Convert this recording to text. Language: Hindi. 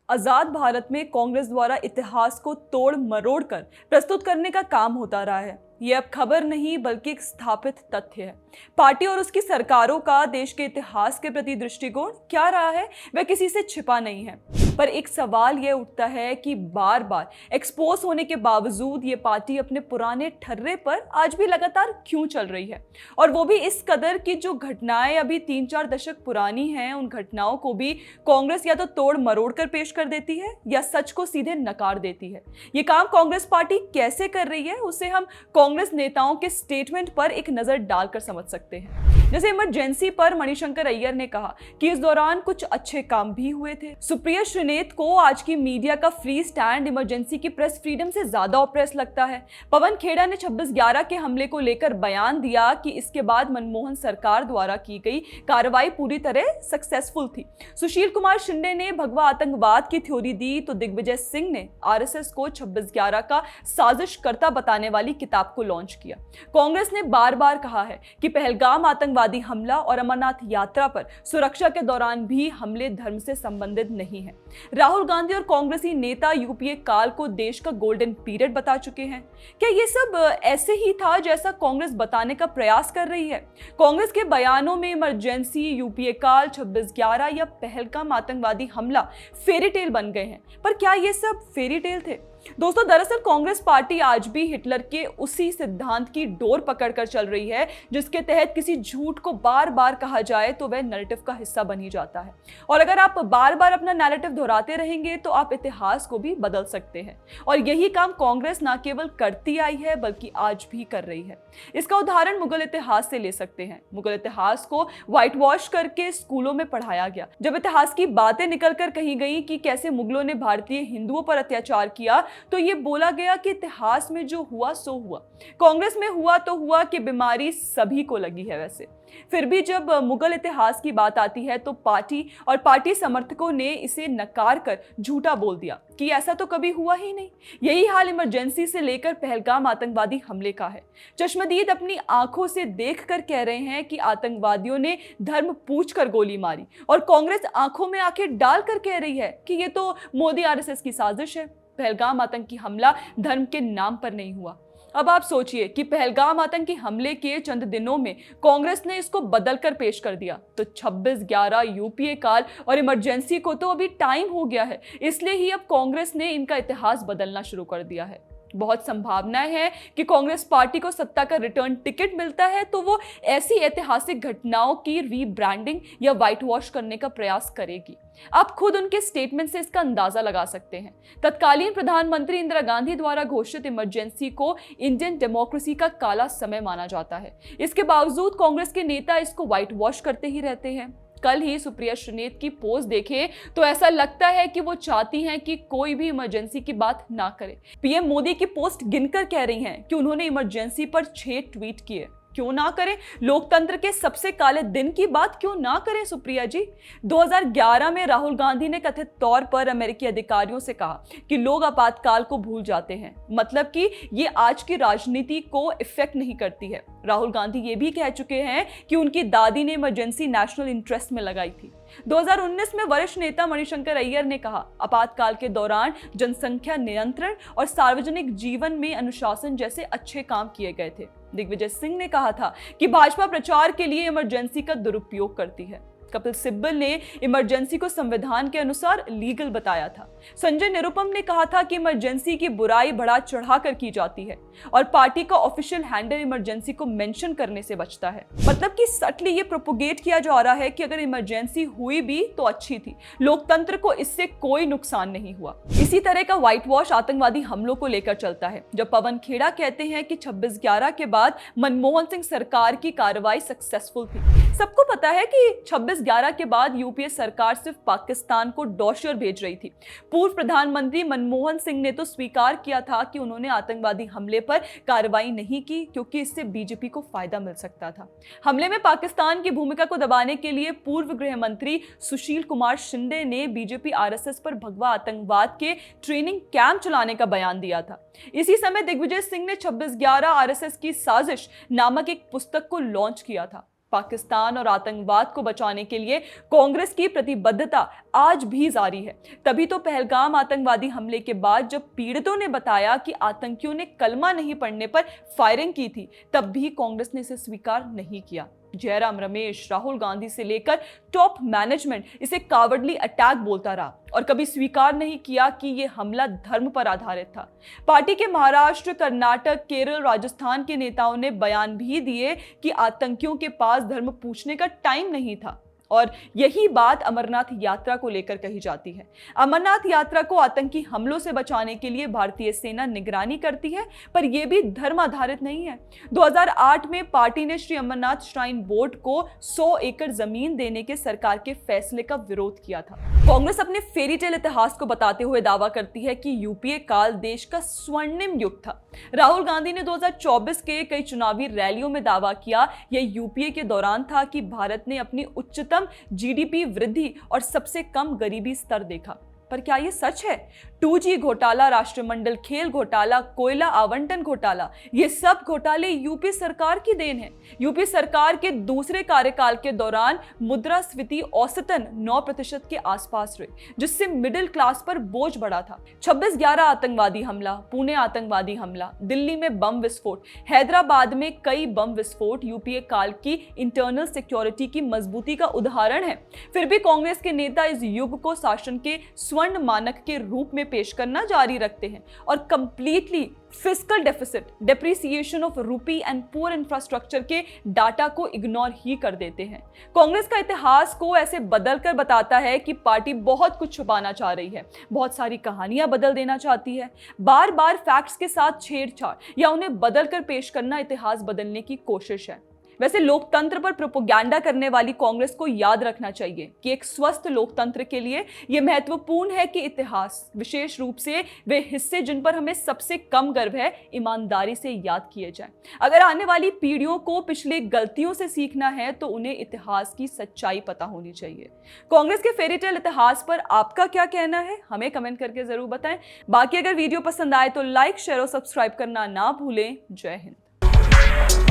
आजाद भारत में कांग्रेस द्वारा इतिहास को तोड़ मरोड़ कर प्रस्तुत करने का काम होता रहा है। ये अब खबर नहीं बल्कि एक स्थापित तथ्य है। पार्टी और उसकी सरकारों का देश के इतिहास के प्रति दृष्टिकोण क्या रहा है वह किसी से छिपा नहीं है। पर एक सवाल यह उठता है कि बार बार एक्सपोज होने के बावजूद ये पार्टी अपने पुराने ठर्रे पर आज भी लगातार क्यों चल रही है, और वो भी इस कदर कि जो घटनाएं अभी 3-4 दशक पुरानी हैं उन घटनाओं को भी कांग्रेस या तो तोड़ मरोड़ कर पेश कर देती है या सच को सीधे नकार देती है। ये काम कांग्रेस पार्टी कैसे कर रही है उसे हम कांग्रेस नेताओं के स्टेटमेंट पर एक नजर डालकर समझ सकते हैं। जैसे इमरजेंसी पर मणिशंकर अय्यर ने कहा कि इस दौरान कुछ अच्छे काम भी हुए थे। सुप्रिया श्रीनेत को आज की मीडिया का फ्री स्टैंड इमरजेंसी की प्रेस फ्रीडम से ज्यादा ऑप्रेस लगता है। पवन खेड़ा ने 26/11 के हमले को लेकर बयान दिया कि इसके बाद मनमोहन सरकार द्वारा की गई कार्रवाई पूरी तरह सक्सेसफुल थी। सुशील कुमार शिंदे ने भगवा आतंकवाद की थ्योरी दी तो दिग्विजय सिंह ने आरएसएस को 26/11 का साजिशकर्ता बताने वाली किताब को लॉन्च किया। कांग्रेस ने बार बार कहा है कि पहलगाम आतंकवादी हमला और अमरनाथ यात्रा पर सुरक्षा के दौरान भी हमले धर्म से संबंधित नहीं है। राहुल गांधी और कांग्रेसी नेता यूपीए काल को देश का गोल्डन पीरियड बता चुके हैं। क्या ये सब ऐसे ही था जैसा कांग्रेस बताने का प्रयास कर रही है? कांग्रेस के बयानों में इमरजेंसी, यूपीए काल, 26/11 या पहलगाम आतंकवादी हमला फेरी टेल बन गए हैं। पर क्या ये सब फेरी टेल थे? दोस्तों, दरअसल कांग्रेस पार्टी आज भी हिटलर के उसी सिद्धांत की डोर पकड़कर चल रही है जिसके तहत किसी झूठ को बार बार कहा जाए तो वह नैरेटिव का हिस्सा बन ही जाता है। और अगर आप बार बार अपना नैरेटिव दोहराते रहेंगे तो आप इतिहास को भी बदल सकते हैं। और यही काम कांग्रेस न केवल करती आई है बल्कि आज भी कर रही है। इसका उदाहरण मुगल इतिहास से ले सकते हैं। मुगल इतिहास को व्हाइट वॉश करके स्कूलों में पढ़ाया गया। जब इतिहास की बातें निकलकर कही गई कि कैसे मुगलों ने भारतीय हिंदुओं पर अत्याचार किया तो ये बोला गया कि इतिहास में जो हुआ सो हुआ। कांग्रेस में हुआ तो हुआ कि बीमारी सभी को लगी है। वैसे फिर भी जब मुगल इतिहास की बात आती है तो पार्टी और पार्टी समर्थकों ने इसे नकार कर झूठा बोल दिया कि ऐसा तो कभी हुआ ही नहीं। यही हाल इमरजेंसी से लेकर पहलगाम आतंकवादी हमले का है। चश्मदीद अपनी आंखों से देखकर कह रहे हैं कि आतंकवादियों ने धर्म पूछकर गोली मारी, और कांग्रेस आंखों में आंखें डालकर कह रही है कि ये तो मोदी आरएसएस की साजिश है। पहलगाम आतंकी हमला धर्म के नाम पर नहीं हुआ। अब आप सोचिए कि पहलगाम आतंकी हमले के चंद दिनों में कांग्रेस ने इसको बदलकर पेश कर दिया तो 26/11, यूपीए काल और इमरजेंसी को तो अभी टाइम हो गया है। इसलिए ही अब कांग्रेस ने इनका इतिहास बदलना शुरू कर दिया है। बहुत संभावनाएं हैं कि कांग्रेस पार्टी को सत्ता का रिटर्न टिकट मिलता है तो वो ऐसी ऐतिहासिक घटनाओं की रीब्रांडिंग या व्हाइट वॉश करने का प्रयास करेगी। आप खुद उनके स्टेटमेंट से इसका अंदाजा लगा सकते हैं। तत्कालीन प्रधानमंत्री इंदिरा गांधी द्वारा घोषित इमरजेंसी को इंडियन डेमोक्रेसी का काला समय माना जाता है। इसके बावजूद कांग्रेस के नेता इसको व्हाइट वॉश करते ही रहते हैं। कल ही सुप्रिया श्रीनेत की पोस्ट देखे तो ऐसा लगता है कि वो चाहती हैं कि कोई भी इमरजेंसी की बात ना करे। पीएम मोदी की पोस्ट गिनकर कह रही हैं कि उन्होंने इमरजेंसी पर 6 ट्वीट किए। क्यों ना करें? लोकतंत्र के सबसे काले दिन की बात क्यों ना करें सुप्रिया जी? 2011 में राहुल गांधी ने कथित तौर पर अमेरिकी अधिकारियों से कहा कि लोग आपातकाल को भूल जाते हैं, मतलब कि ये आज की राजनीति को इफेक्ट नहीं करती है। राहुल गांधी ये भी कह चुके हैं कि उनकी दादी ने इमरजेंसी नेशनल इंटरेस्ट में लगाई थी। 2019 में वरिष्ठ नेता मणिशंकर अय्यर ने कहा आपातकाल के दौरान जनसंख्या नियंत्रण और सार्वजनिक जीवन में अनुशासन जैसे अच्छे काम किए गए थे। दिग्विजय सिंह ने कहा था कि भाजपा प्रचार के लिए इमरजेंसी का दुरुपयोग करती है। कपिल सिब्बल ने इमरजेंसी को संविधान के अनुसार लीगल बताया था। संजय निरुपम ने कहा था कि इमरजेंसी की बुराई बढ़ा चढ़ाकर की जाती है और पार्टी का ऑफिशियल हैंडल इमरजेंसी को मेंशन करने से बचता है। मतलब कि सटली ये प्रोपोगेट किया जा रहा है कि अगर इमरजेंसी हुई भी तो अच्छी थी, लोकतंत्र को इससे कोई नुकसान नहीं हुआ। इसी तरह का व्हाइट वॉश आतंकवादी हमलों को लेकर चलता है। जब पवन खेड़ा कहते हैं कि 26/11 के बाद मनमोहन सिंह सरकार की कार्रवाई सक्सेसफुल थी। सबको पता है कि 26/11 के बाद यूपीए सरकार सिर्फ पाकिस्तान को डॉशर भेज रही थी। पूर्व प्रधानमंत्री मनमोहन सिंह ने तो स्वीकार किया था कि उन्होंने आतंकवादी हमले पर कार्रवाई नहीं की क्योंकि इससे बीजेपी को फायदा मिल सकता था। हमले में पाकिस्तान की भूमिका को दबाने के लिए पूर्व गृह मंत्री सुशील कुमार शिंदे ने बीजेपी आरएसएस पर भगवा आतंकवाद के ट्रेनिंग कैंप चलाने का बयान दिया था। इसी समय दिग्विजय सिंह ने 26/11 आरएसएस की साजिश नामक एक पुस्तक को लॉन्च किया था। पाकिस्तान और आतंकवाद को बचाने के लिए कांग्रेस की प्रतिबद्धता आज भी जारी है। तभी तो पहलगाम आतंकवादी हमले के बाद जब पीड़ितों ने बताया कि आतंकियों ने कलमा नहीं पढ़ने पर फायरिंग की थी, तब भी कांग्रेस ने इसे स्वीकार नहीं किया। जयराम रमेश, राहुल गांधी से लेकर टॉप मैनेजमेंट इसे कावर्डली अटैक बोलता रहा और कभी स्वीकार नहीं किया कि यह हमला धर्म पर आधारित था। पार्टी के महाराष्ट्र, कर्नाटक, केरल, राजस्थान के नेताओं ने बयान भी दिए कि आतंकियों के पास धर्म पूछने का टाइम नहीं था। और यही बात अमरनाथ यात्रा को लेकर कही जाती है। अमरनाथ यात्रा को आतंकी हमलों से बचाने के लिए भारतीय सेना निगरानी करती है, पर यह भी धर्म आधारित नहीं है। 2008 में पार्टी ने श्री अमरनाथ श्राइन बोर्ड को 100 एकड़ जमीन देने के सरकार के फैसले का विरोध किया था। कांग्रेस अपने फेरीटेल इतिहास को बताते हुए दावा करती है कि यूपीए काल देश का स्वर्णिम युग था। राहुल गांधी ने 2024 के कई चुनावी रैलियों में दावा किया, यह यूपीए के दौरान था कि भारत ने अपनी उच्चतम जीडीपी वृद्धि और सबसे कम गरीबी स्तर देखा। पर क्या यह सच है? 2G घोटाला, राष्ट्रमंडल खेल घोटाला, कोयला आवंटन घोटाला, ये सब घोटाले यूपी सरकार की देन है। यूपी सरकार के दूसरे कार्यकाल के दौरान मुद्रास्फीति औसतन 9% के आसपास रही, जिससे मिडिल क्लास पर बोझ बढ़ा था। 26/11 आतंकवादी हमला, पुणे आतंकवादी हमला, दिल्ली में बम विस्फोट, हैदराबाद में कई बम विस्फोट यूपीए काल की इंटरनल सिक्योरिटी की मजबूती का उदाहरण है। फिर भी कांग्रेस के नेता इस युग को शासन के स्वर्ण मानक के रूप में पेश करना जारी रखते हैं और completely fiscal deficit, depreciation of rupee and poor infrastructure के डाटा को इग्नोर ही कर देते हैं। कांग्रेस का इतिहास को ऐसे बदलकर बताता है कि पार्टी बहुत कुछ छुपाना चाह रही है, बहुत सारी कहानियां बदल देना चाहती है। बार बार फैक्ट्स के साथ छेड़छाड़ या उन्हें बदलकर पेश करना इतिहास बदलने की कोशिश है। वैसे लोकतंत्र पर प्रोपोगंडा करने वाली कांग्रेस को याद रखना चाहिए कि एक स्वस्थ लोकतंत्र के लिए यह महत्वपूर्ण है कि इतिहास, विशेष रूप से वे हिस्से जिन पर हमें सबसे कम गर्व है, ईमानदारी से याद किए जाएं। अगर आने वाली पीढ़ियों को पिछले गलतियों से सीखना है तो उन्हें इतिहास की सच्चाई पता होनी चाहिए। कांग्रेस के फेरीटेल इतिहास पर आपका क्या कहना है, हमें कमेंट करके जरूर बताएं। बाकी अगर वीडियो पसंद आए तो लाइक, शेयर और सब्सक्राइब करना ना भूलें। जय हिंद।